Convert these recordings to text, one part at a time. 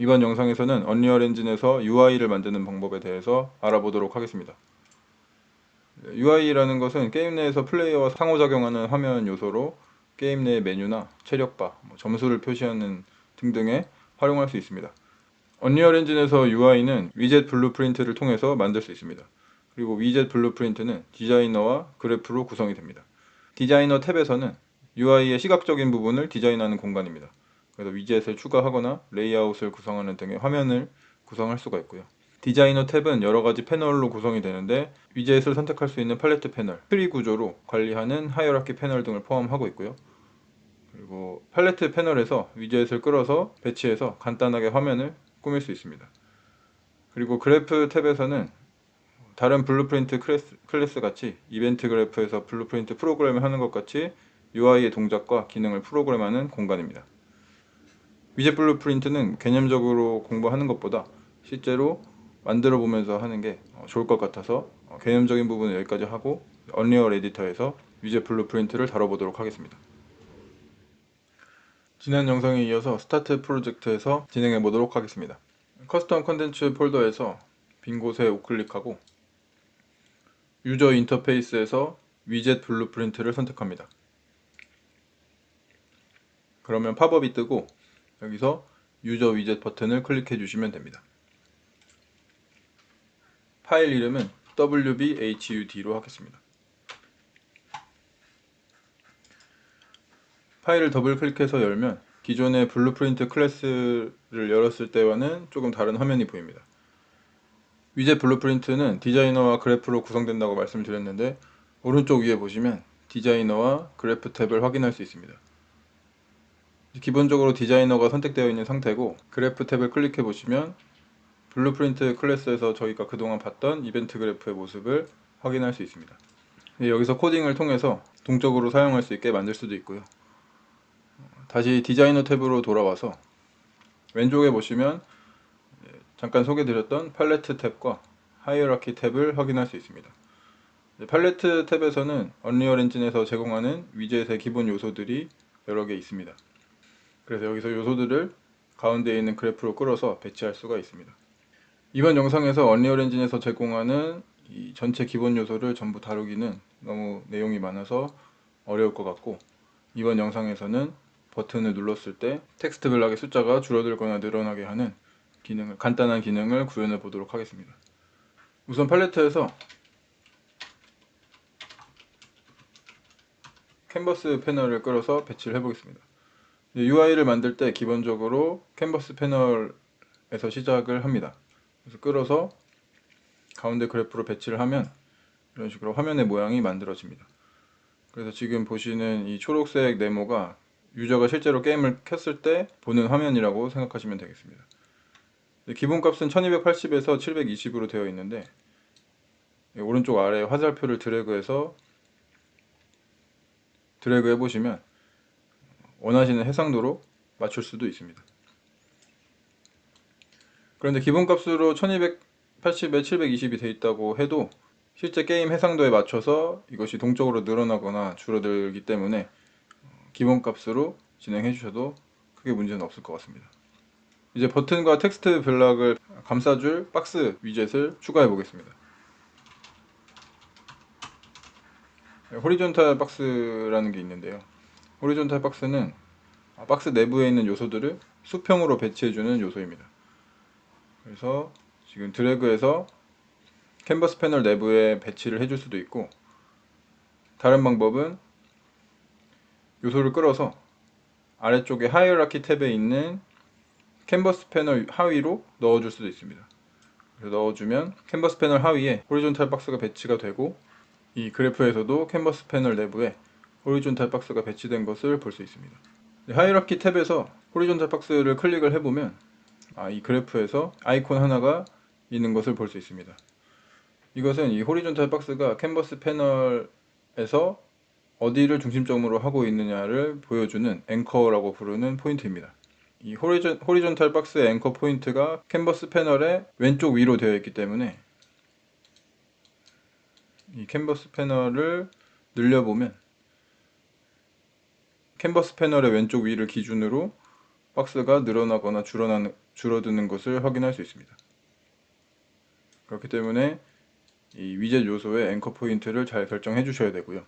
이번 영상에서는 언리얼 엔진에서 UI를 만드는 방법에 대해서 알아보도록 하겠습니다. UI라는 것은 게임 내에서 플레이어와 상호작용하는 화면 요소로 게임 내의 메뉴나 체력바, 점수를 표시하는 등등에 활용할 수 있습니다. 언리얼 엔진에서 UI는 위젯 블루프린트를 통해서 만들 수 있습니다. 그리고 위젯 블루프린트는 디자이너와 그래프로 구성이 됩니다. 디자이너 탭에서는 UI의 시각적인 부분을 디자인하는 공간입니다. 그래서 위젯을 추가하거나 레이아웃을 구성하는 등의 화면을 구성할 수가 있고요. 디자이너 탭은 여러가지 패널로 구성이 되는데 위젯을 선택할 수 있는 팔레트 패널, 트리 구조로 관리하는 하이어라키 패널 등을 포함하고 있고요. 그리고 팔레트 패널에서 위젯을 끌어서 배치해서 간단하게 화면을 꾸밀 수 있습니다. 그리고 그래프 탭에서는 다른 블루프린트 클래스 같이 이벤트 그래프에서 블루프린트 프로그램을 하는 것 같이 UI의 동작과 기능을 프로그램하는 공간입니다. 위젯 블루프린트는 개념적으로 공부하는 것보다 실제로 만들어 보면서 하는 게 좋을 것 같아서 개념적인 부분은 여기까지 하고 언리얼 에디터에서 위젯 블루프린트를 다뤄보도록 하겠습니다. 지난 영상에 이어서 스타트 프로젝트에서 진행해 보도록 하겠습니다. 커스텀 컨텐츠 폴더에서 빈 곳에 우클릭하고 유저 인터페이스에서 위젯 블루프린트를 선택합니다. 그러면 팝업이 뜨고 여기서 유저 위젯 버튼을 클릭해 주시면 됩니다. 파일 이름은 wbhud로 하겠습니다. 파일을 더블 클릭해서 열면 기존의 블루프린트 클래스를 열었을 때와는 조금 다른 화면이 보입니다. 위젯 블루프린트는 디자이너와 그래프로 구성된다고 말씀드렸는데 오른쪽 위에 보시면 디자이너와 그래프 탭을 확인할 수 있습니다. 기본적으로 디자이너가 선택되어 있는 상태고 그래프 탭을 클릭해 보시면 블루프린트 클래스에서 저희가 그동안 봤던 이벤트 그래프의 모습을 확인할 수 있습니다. 여기서 코딩을 통해서 동적으로 사용할 수 있게 만들 수도 있고요. 다시 디자이너 탭으로 돌아와서 왼쪽에 보시면 잠깐 소개드렸던 팔레트 탭과 하이어라키 탭을 확인할 수 있습니다. 팔레트 탭에서는 언리얼 엔진에서 제공하는 위젯의 기본 요소들이 여러 개 있습니다. 그래서 여기서 요소들을 가운데에 있는 그래프로 끌어서 배치할 수가 있습니다. 이번 영상에서 언리얼 엔진에서 제공하는 이 전체 기본 요소를 전부 다루기는 너무 내용이 많아서 어려울 것 같고 이번 영상에서는 버튼을 눌렀을 때 텍스트 블락의 숫자가 줄어들거나 늘어나게 하는 간단한 기능을 구현해 보도록 하겠습니다. 우선 팔레트에서 캔버스 패널을 끌어서 배치를 해보겠습니다. UI를 만들 때 기본적으로 캔버스 패널에서 시작을 합니다. 그래서 끌어서 가운데 그래프로 배치를 하면 이런 식으로 화면의 모양이 만들어집니다. 그래서 지금 보시는 이 초록색 네모가 유저가 실제로 게임을 켰을 때 보는 화면이라고 생각하시면 되겠습니다. 기본값은 1280에서 720으로 되어 있는데 오른쪽 아래 화살표를 드래그해서 드래그 해보시면 원하시는 해상도로 맞출 수도 있습니다. 그런데 기본값으로 1280에 720이 되어 있다고 해도 실제 게임 해상도에 맞춰서 이것이 동적으로 늘어나거나 줄어들기 때문에 기본값으로 진행해 주셔도 크게 문제는 없을 것 같습니다. 이제 버튼과 텍스트 블락을 감싸줄 박스 위젯을 추가해 보겠습니다. 호리존탈 박스라는 게 있는데요. 호리존탈 박스는 박스 내부에 있는 요소들을 수평으로 배치해주는 요소입니다. 그래서 지금 드래그해서 캔버스 패널 내부에 배치를 해줄 수도 있고 다른 방법은 요소를 끌어서 아래쪽에 하이어라키 탭에 있는 캔버스 패널 하위로 넣어줄 수도 있습니다. 그래서 넣어주면 캔버스 패널 하위에 호리존탈 박스가 배치가 되고 이 그래프에서도 캔버스 패널 내부에 호리존탈 박스가 배치된 것을 볼 수 있습니다. 하이어라키 탭에서 호리존탈 박스를 클릭을 해보면 이 그래프에서 아이콘 하나가 있는 것을 볼 수 있습니다. 이것은 이 호리존탈 박스가 캔버스 패널에서 어디를 중심점으로 하고 있느냐를 보여주는 앵커라고 부르는 포인트입니다. 이 호리존탈 박스의 앵커 포인트가 캔버스 패널의 왼쪽 위로 되어 있기 때문에 이 캔버스 패널을 늘려보면 캔버스 패널의 왼쪽 위를 기준으로 박스가 늘어나거나 줄어드는 것을 확인할 수 있습니다. 그렇기 때문에 이 위젯 요소의 앵커 포인트를 잘 결정해 주셔야 되고요.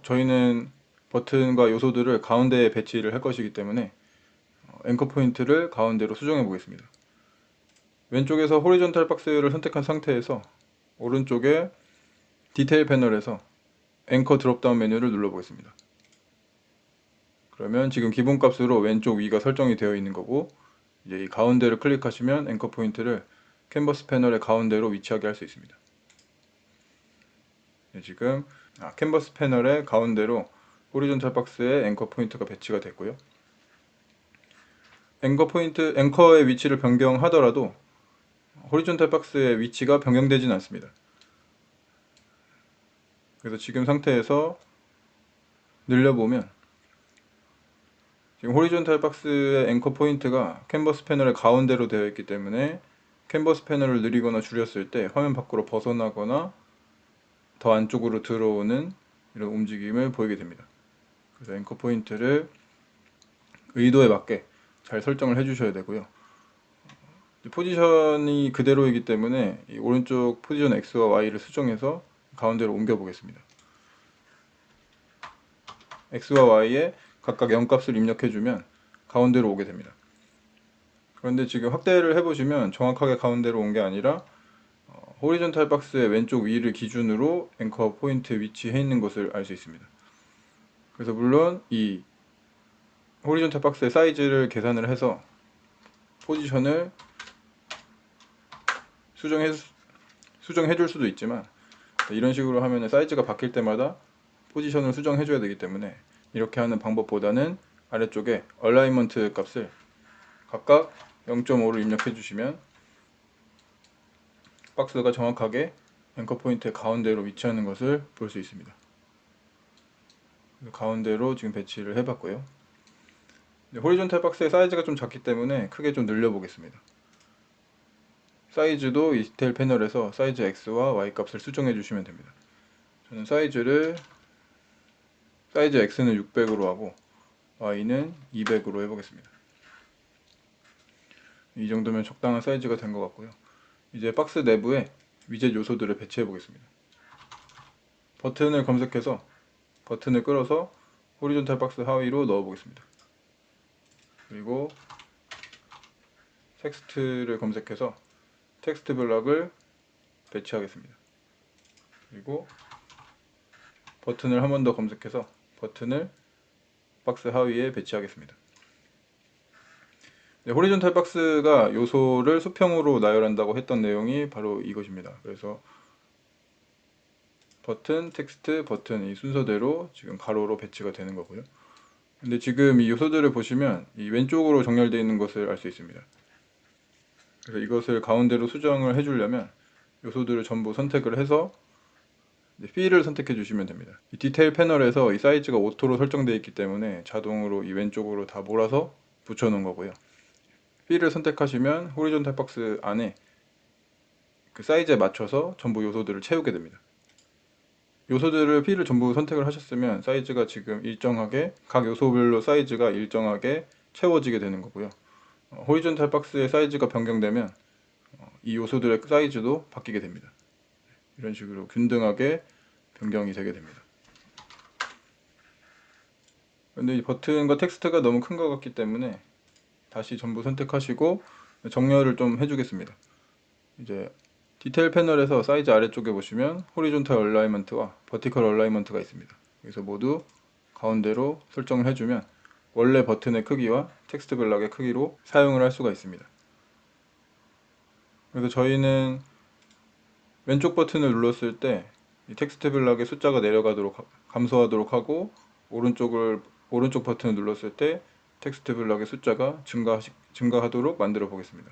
저희는 버튼과 요소들을 가운데에 배치를 할 것이기 때문에 앵커 포인트를 가운데로 수정해 보겠습니다. 왼쪽에서 호리존탈 박스를 선택한 상태에서 오른쪽에 디테일 패널에서 앵커 드롭다운 메뉴를 눌러 보겠습니다. 그러면 지금 기본값으로 왼쪽 위가 설정이 되어 있는 거고, 이제 이 가운데를 클릭하시면 앵커 포인트를 캔버스 패널의 가운데로 위치하게 할 수 있습니다. 지금 캔버스 패널의 가운데로 호리존탈 박스에 앵커 포인트가 배치가 됐고요. 앵커의 위치를 변경하더라도 호리존탈 박스의 위치가 변경되진 않습니다. 그래서 지금 상태에서 늘려보면 지금 호리존탈 박스의 앵커 포인트가 캔버스 패널의 가운데로 되어 있기 때문에 캔버스 패널을 늘리거나 줄였을 때 화면 밖으로 벗어나거나 더 안쪽으로 들어오는 이런 움직임을 보이게 됩니다. 그래서 앵커 포인트를 의도에 맞게 잘 설정을 해주셔야 되고요. 포지션이 그대로이기 때문에 이 오른쪽 포지션 X와 Y를 수정해서 가운데로 옮겨 보겠습니다. X와 Y에 각각 0값을 입력해주면 가운데로 오게 됩니다. 그런데 지금 확대를 해보시면 정확하게 가운데로 온 게 아니라 호리존탈 박스의 왼쪽 위를 기준으로 앵커 포인트 위치해 있는 것을 알 수 있습니다. 그래서 물론 이 호리존탈 박스의 사이즈를 계산을 해서 포지션을 수정해 줄 수도 있지만, 이런 식으로 하면 사이즈가 바뀔 때마다 포지션을 수정해 줘야 되기 때문에 이렇게 하는 방법보다는 아래쪽에 얼라이먼트 값을 각각 0.5를 입력해 주시면 박스가 정확하게 앵커 포인트의 가운데로 위치하는 것을 볼 수 있습니다. 가운데로 지금 배치를 해봤고요. 호리존탈 박스의 사이즈가 좀 작기 때문에 크게 좀 늘려 보겠습니다. 사이즈도 이 디테일 패널에서 사이즈 X와 Y 값을 수정해 주시면 됩니다. 저는 사이즈 X는 600으로 하고 Y는 200으로 해보겠습니다. 이 정도면 적당한 사이즈가 된 것 같고요. 이제 박스 내부에 위젯 요소들을 배치해 보겠습니다. 버튼을 검색해서 버튼을 끌어서 호리존탈 박스 하위로 넣어 보겠습니다. 그리고 텍스트를 검색해서 텍스트 블럭을 배치하겠습니다. 그리고 버튼을 한 번 더 검색해서 버튼을 박스 하위에 배치하겠습니다. 네, 호리존탈 박스가 요소를 수평으로 나열한다고 했던 내용이 바로 이것입니다. 그래서 버튼, 텍스트, 버튼 이 순서대로 지금 가로로 배치가 되는 거고요. 근데 지금 이 요소들을 보시면 이 왼쪽으로 정렬되어 있는 것을 알 수 있습니다. 그래서 이것을 가운데로 수정을 해주려면 요소들을 전부 선택을 해서 필을 선택해 주시면 됩니다. 이 디테일 패널에서 이 사이즈가 오토로 설정되어 있기 때문에 자동으로 이 왼쪽으로 다 몰아서 붙여 놓은 거고요. 필을 선택하시면 호리존탈 박스 안에 그 사이즈에 맞춰서 전부 요소들을 채우게 됩니다. 요소들을 필을 전부 선택을 하셨으면 사이즈가 지금 일정하게 각 요소별로 사이즈가 일정하게 채워지게 되는 거고요. 호리존탈 박스의 사이즈가 변경되면 이 요소들의 사이즈도 바뀌게 됩니다. 이런 식으로 균등하게 변경이 되게 됩니다. 근데 이 버튼과 텍스트가 너무 큰 것 같기 때문에 다시 전부 선택하시고 정렬을 좀 해주겠습니다. 이제 디테일 패널에서 사이즈 아래쪽에 보시면 호리존탈 얼라이먼트와 버티컬 얼라이먼트가 있습니다. 여기서 모두 가운데로 설정을 해주면 원래 버튼의 크기와 텍스트 블럭의 크기로 사용을 할 수가 있습니다. 그래서 저희는 왼쪽 버튼을 눌렀을 때 이 텍스트 블럭의 숫자가 내려가도록 감소하도록 하고, 오른쪽 버튼을 눌렀을 때 텍스트 블럭의 숫자가 증가하도록 만들어 보겠습니다.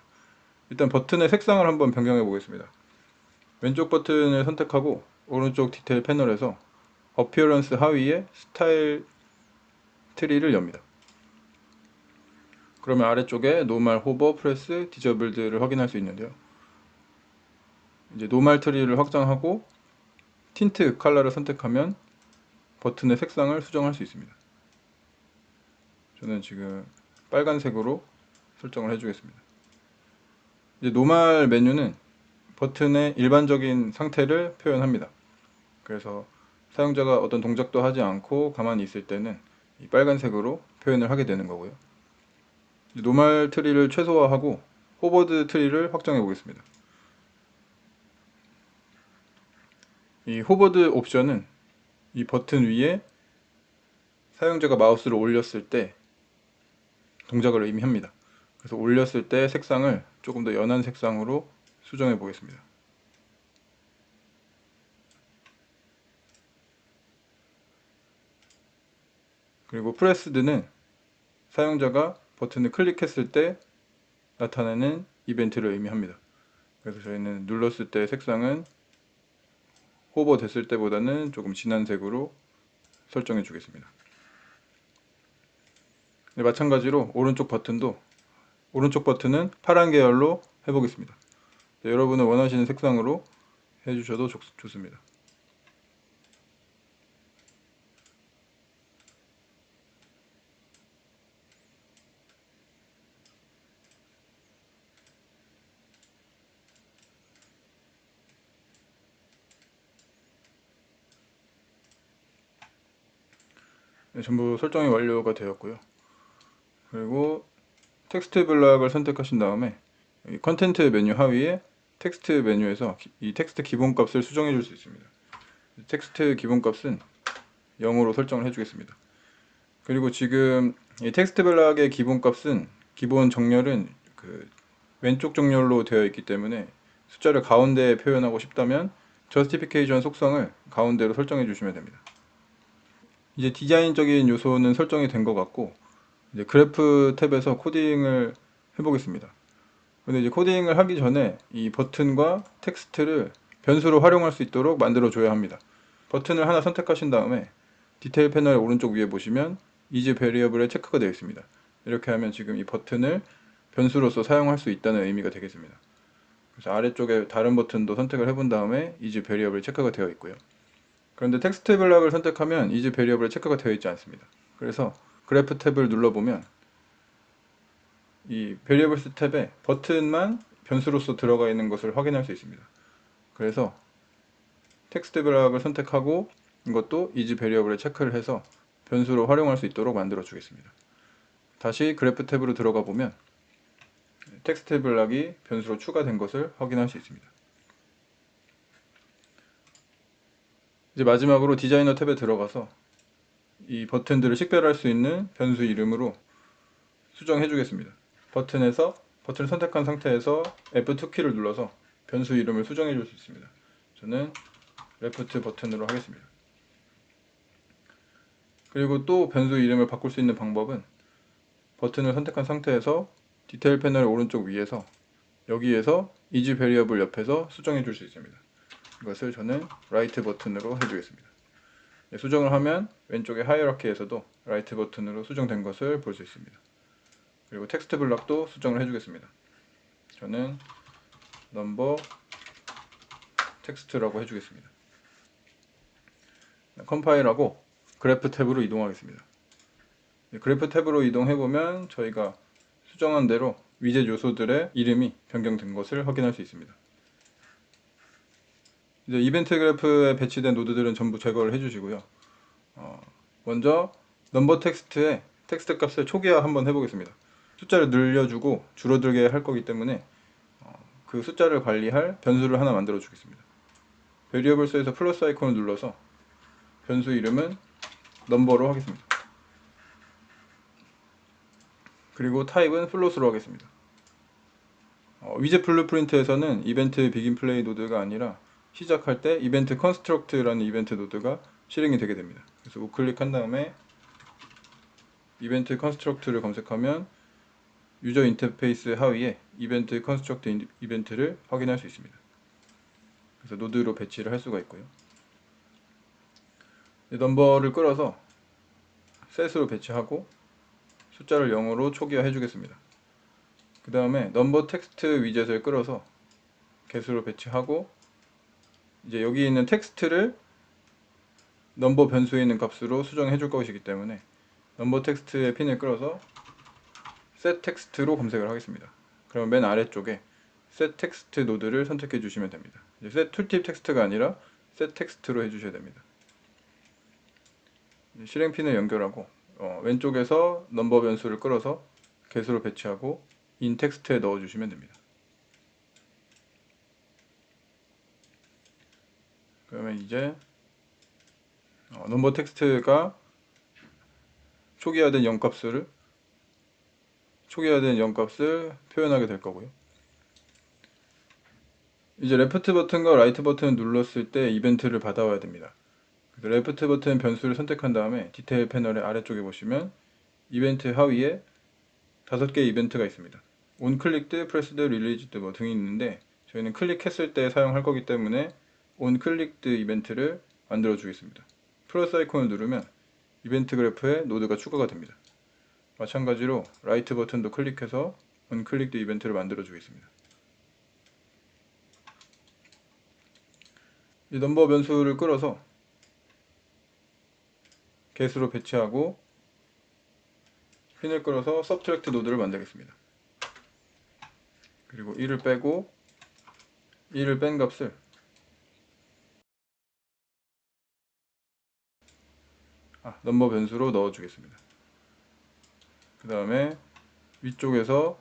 일단 버튼의 색상을 한번 변경해 보겠습니다. 왼쪽 버튼을 선택하고 오른쪽 디테일 패널에서 어피어런스 하위에 스타일 트리를 엽니다. 그러면 아래쪽에 노멀, 호버, 프레스, 디저블드를 확인할 수 있는데요. 이제 노멀 트리를 확장하고 틴트 컬러를 선택하면 버튼의 색상을 수정할 수 있습니다. 저는 지금 빨간색으로 설정을 해주겠습니다. 이제 노멀 메뉴는 버튼의 일반적인 상태를 표현합니다. 그래서 사용자가 어떤 동작도 하지 않고 가만히 있을 때는 이 빨간색으로 표현을 하게 되는 거고요. 노멀 트리를 최소화하고 호버드 트리를 확정해 보겠습니다. 이 호버드 옵션은 이 버튼 위에 사용자가 마우스를 올렸을 때 동작을 의미합니다. 그래서 올렸을 때 색상을 조금 더 연한 색상으로 수정해 보겠습니다. 그리고 프레스드는 사용자가 버튼을 클릭했을 때 나타나는 이벤트를 의미합니다. 그래서 저희는 눌렀을 때 색상은 호버 됐을 때보다는 조금 진한 색으로 설정해 주겠습니다. 네, 마찬가지로 오른쪽 버튼은 파란 계열로 해보겠습니다. 네, 여러분은 원하시는 색상으로 해주셔도 좋습니다. 네, 전부 설정이 완료가 되었고요. 그리고 텍스트 블럭을 선택하신 다음에 컨텐트 메뉴 하위에 텍스트 메뉴에서 이 텍스트 기본값을 수정해 줄 수 있습니다. 텍스트 기본값은 0으로 설정을 해주겠습니다. 그리고 지금 이 텍스트 블럭의 기본값은 기본 정렬은 그 왼쪽 정렬로 되어 있기 때문에 숫자를 가운데에 표현하고 싶다면 저스티피케이션 속성을 가운데로 설정해 주시면 됩니다. 이제 디자인적인 요소는 설정이 된 것 같고 이제 그래프 탭에서 코딩을 해보겠습니다. 근데 이제 코딩을 하기 전에 이 버튼과 텍스트를 변수로 활용할 수 있도록 만들어 줘야 합니다. 버튼을 하나 선택하신 다음에 디테일 패널 오른쪽 위에 보시면 이즈 베리어블에 체크가 되어 있습니다. 이렇게 하면 지금 이 버튼을 변수로서 사용할 수 있다는 의미가 되겠습니다. 그래서 아래쪽에 다른 버튼도 선택을 해본 다음에 이즈 베리어블 체크가 되어 있고요. 그런데 텍스트 블럭을 선택하면 이즈 베리어블 체크가 되어 있지 않습니다. 그래서 그래프 탭을 눌러보면 이 베리어블스 탭에 버튼만 변수로서 들어가 있는 것을 확인할 수 있습니다. 그래서 텍스트 블럭을 선택하고 이것도 이즈 베리어블에 체크를 해서 변수로 활용할 수 있도록 만들어 주겠습니다. 다시 그래프 탭으로 들어가 보면 텍스트 블럭이 변수로 추가된 것을 확인할 수 있습니다. 이제 마지막으로 디자이너 탭에 들어가서 이 버튼들을 식별할 수 있는 변수 이름으로 수정해 주겠습니다. 버튼을 선택한 상태에서 F2키를 눌러서 변수 이름을 수정해 줄 수 있습니다. 저는 레프트 버튼으로 하겠습니다. 그리고 또 변수 이름을 바꿀 수 있는 방법은 버튼을 선택한 상태에서 디테일 패널 오른쪽 위에서 여기에서 이즈 베리어블 옆에서 수정해 줄 수 있습니다. 이것을 저는 라이트 버튼으로 해주겠습니다. 수정을 하면 왼쪽의 하이어라키에서도 라이트 버튼으로 수정된 것을 볼 수 있습니다. 그리고 텍스트 블럭도 수정을 해주겠습니다. 저는 넘버 텍스트라고 해주겠습니다. 컴파일하고 그래프 탭으로 이동하겠습니다. 그래프 탭으로 이동해보면 저희가 수정한 대로 위젯 요소들의 이름이 변경된 것을 확인할 수 있습니다. 이제 이벤트 그래프에 배치된 노드들은 전부 제거를 해주시고요. 먼저 넘버 텍스트의 텍스트 값을 초기화 한번 해보겠습니다. 숫자를 늘려주고 줄어들게 할 거기 때문에 그 숫자를 관리할 변수를 하나 만들어 주겠습니다. 베리어블스에서 플러스 아이콘을 눌러서 변수 이름은 넘버로 하겠습니다. 그리고 타입은 플롯으로 하겠습니다. 위젯 블루프린트에서는 이벤트 비긴 플레이 노드가 아니라 시작할 때 이벤트 컨스트럭트라는 이벤트 노드가 실행이 되게 됩니다. 그래서 우클릭한 다음에 이벤트 컨스트럭트를 검색하면 유저 인터페이스 하위에 이벤트 컨스트럭트 이벤트를 확인할 수 있습니다. 그래서 노드로 배치를 할 수가 있고요. 넘버를 끌어서 셋으로 배치하고 숫자를 0으로 초기화 해주겠습니다. 그 다음에 넘버 텍스트 위젯을 끌어서 개수로 배치하고 이제 여기 있는 텍스트를 넘버 변수에 있는 값으로 수정해 줄 것이기 때문에 넘버 텍스트의 핀을 끌어서 set 텍스트로 검색을 하겠습니다. 그러면 맨 아래쪽에 set 텍스트 노드를 선택해 주시면 됩니다. set 툴팁 텍스트가 아니라 set 텍스트로 해주셔야 됩니다. 실행핀을 연결하고 왼쪽에서 넘버 변수를 끌어서 개수로 배치하고 in 텍스트에 넣어 주시면 됩니다. 그러면 이제 넘버 텍스트가 초기화된 0값을 표현하게 될 거고요. 이제 레프트 버튼과 라이트 버튼을 눌렀을 때 이벤트를 받아와야 됩니다. 레프트 버튼 변수를 선택한 다음에 디테일 패널의 아래쪽에 보시면 이벤트 하위에 5개의 이벤트가 있습니다. on clicked, pressed, released 뭐 등이 있는데 저희는 클릭했을 때 사용할 거기 때문에 on clicked 이벤트를 만들어 주겠습니다. 플러스 아이콘을 누르면 이벤트 그래프에 노드가 추가가 됩니다. 마찬가지로 라이트 버튼도 클릭해서 on clicked 이벤트를 만들어 주겠습니다. 이 넘버 변수를 끌어서 개수로 배치하고 핀을 끌어서 subtract 노드를 만들겠습니다. 그리고 1을 빼고 1을 뺀 값을 넘버 변수로 넣어 주겠습니다. 그 다음에 위쪽에서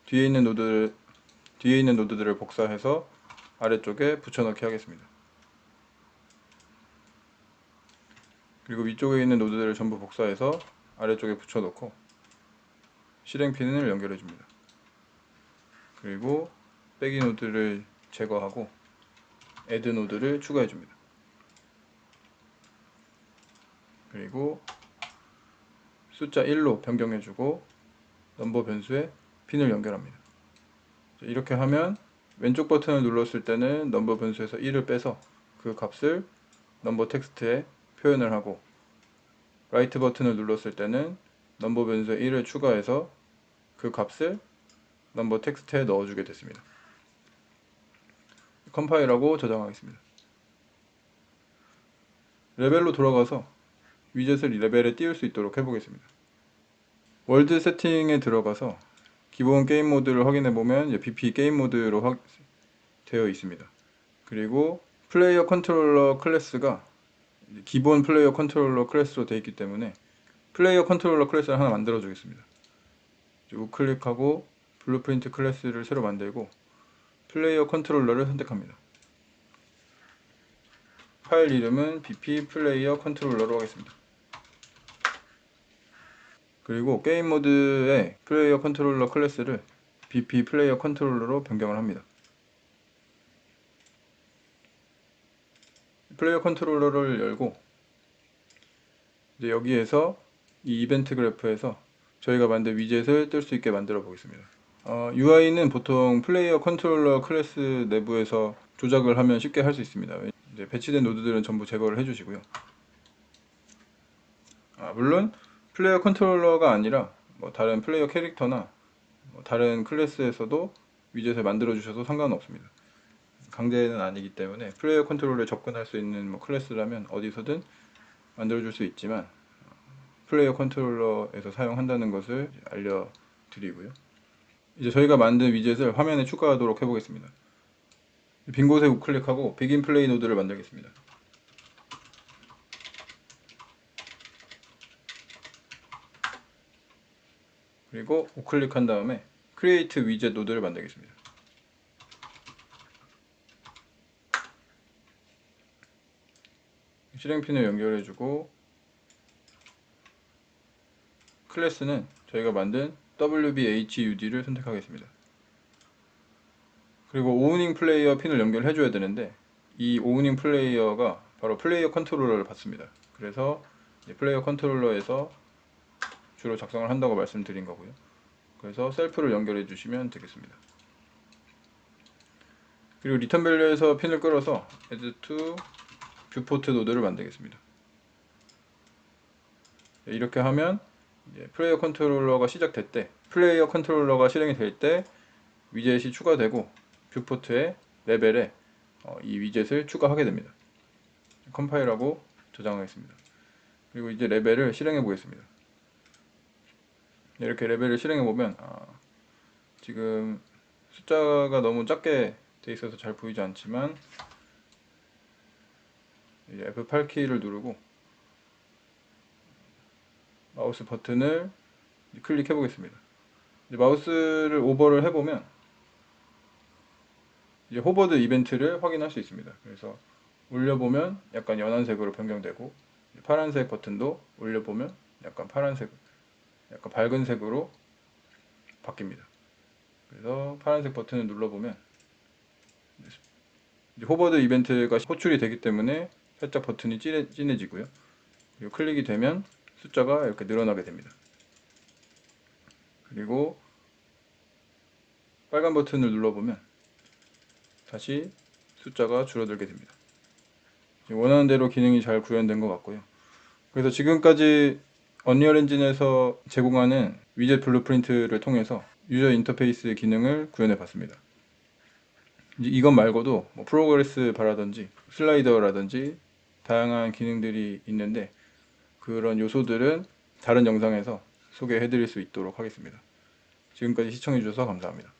뒤에 있는 노드들을 복사해서 아래쪽에 붙여넣기 하겠습니다. 그리고 위쪽에 있는 노드들을 전부 복사해서 아래쪽에 붙여넣고 실행핀을 연결해 줍니다. 그리고 빼기 노드를 제거하고 add 노드를 추가해 줍니다. 그리고 숫자 1로 변경해 주고 넘버 변수에 핀을 연결합니다. 이렇게 하면 왼쪽 버튼을 눌렀을 때는 넘버 변수에서 1을 빼서 그 값을 넘버 텍스트에 표현을 하고 라이트 버튼을 눌렀을 때는 넘버 변수에 1을 추가해서 그 값을 넘버 텍스트에 넣어주게 됐습니다. 컴파일하고 저장하겠습니다. 레벨로 돌아가서 위젯을 레벨에 띄울 수 있도록 해보겠습니다. 월드 세팅에 들어가서 기본 게임 모드를 확인해 보면 BP 게임 모드로 되어 있습니다. 그리고 플레이어 컨트롤러 클래스가 기본 플레이어 컨트롤러 클래스로 되어 있기 때문에 플레이어 컨트롤러 클래스를 하나 만들어 주겠습니다. 우클릭하고 블루프린트 클래스를 새로 만들고 플레이어 컨트롤러를 선택합니다. 파일 이름은 bp 플레이어 컨트롤러로 하겠습니다. 그리고 게임 모드의 플레이어 컨트롤러 클래스를 bp 플레이어 컨트롤러로 변경을 합니다. 플레이어 컨트롤러를 열고 이제 여기에서 이 이벤트 그래프에서 저희가 만든 위젯을 뜰 수 있게 만들어 보겠습니다. UI는 보통 플레이어 컨트롤러 클래스 내부에서 조작을 하면 쉽게 할 수 있습니다. 이제 배치된 노드들은 전부 제거를 해주시고요. 물론 플레이어 컨트롤러가 아니라 뭐 다른 플레이어 캐릭터나 뭐 다른 클래스에서도 위젯을 만들어 주셔도 상관은 없습니다. 강제는 아니기 때문에 플레이어 컨트롤러에 접근할 수 있는 뭐 클래스라면 어디서든 만들어 줄 수 있지만 플레이어 컨트롤러에서 사용한다는 것을 알려드리고요. 이제 저희가 만든 위젯을 화면에 추가하도록 해보겠습니다. 빈 곳에 우클릭하고 비긴 플레이 노드를 만들겠습니다. 그리고 우클릭한 다음에 크리에이트 위젯 노드를 만들겠습니다. 실행핀을 연결해주고 클래스는 저희가 만든 WBHUD를 선택하겠습니다. 그리고 오우닝 플레이어 핀을 연결해줘야 되는데 이 오우닝 플레이어가 바로 플레이어 컨트롤러를 받습니다. 그래서 플레이어 컨트롤러에서 주로 작성을 한다고 말씀드린 거고요. 그래서 셀프를 연결해 주시면 되겠습니다. 그리고 리턴 밸류에서 핀을 끌어서 add to 뷰포트 노드를 만들겠습니다. 이렇게 하면 플레이어 컨트롤러가 시작될 때, 플레이어 컨트롤러가 실행이 될 때 위젯이 추가되고 뷰포트의 레벨에 이 위젯을 추가하게 됩니다. 컴파일하고 저장하겠습니다. 그리고 이제 레벨을 실행해 보겠습니다. 이렇게 레벨을 실행해 보면 지금 숫자가 너무 작게 돼 있어서 잘 보이지 않지만 이제 F8키를 누르고 마우스 버튼을 클릭해 보겠습니다. 이제 마우스를 오버를 해보면 이제 호버드 이벤트를 확인할 수 있습니다. 그래서 올려보면 약간 연한색으로 변경되고 파란색 버튼도 올려보면 약간 파란색, 약간 밝은 색으로 바뀝니다. 그래서 파란색 버튼을 눌러보면 이제 호버드 이벤트가 호출이 되기 때문에 살짝 버튼이 진해지고요. 그리고 클릭이 되면 숫자가 이렇게 늘어나게 됩니다. 그리고 빨간 버튼을 눌러보면 다시 숫자가 줄어들게 됩니다. 원하는 대로 기능이 잘 구현된 것 같고요. 그래서 지금까지 언리얼 엔진에서 제공하는 위젯 블루프린트를 통해서 유저 인터페이스 기능을 구현해 봤습니다. 이것 말고도 뭐 프로그레스 바라든지 슬라이더라든지 다양한 기능들이 있는데 그런 요소들은 다른 영상에서 소개해 드릴 수 있도록 하겠습니다. 지금까지 시청해 주셔서 감사합니다.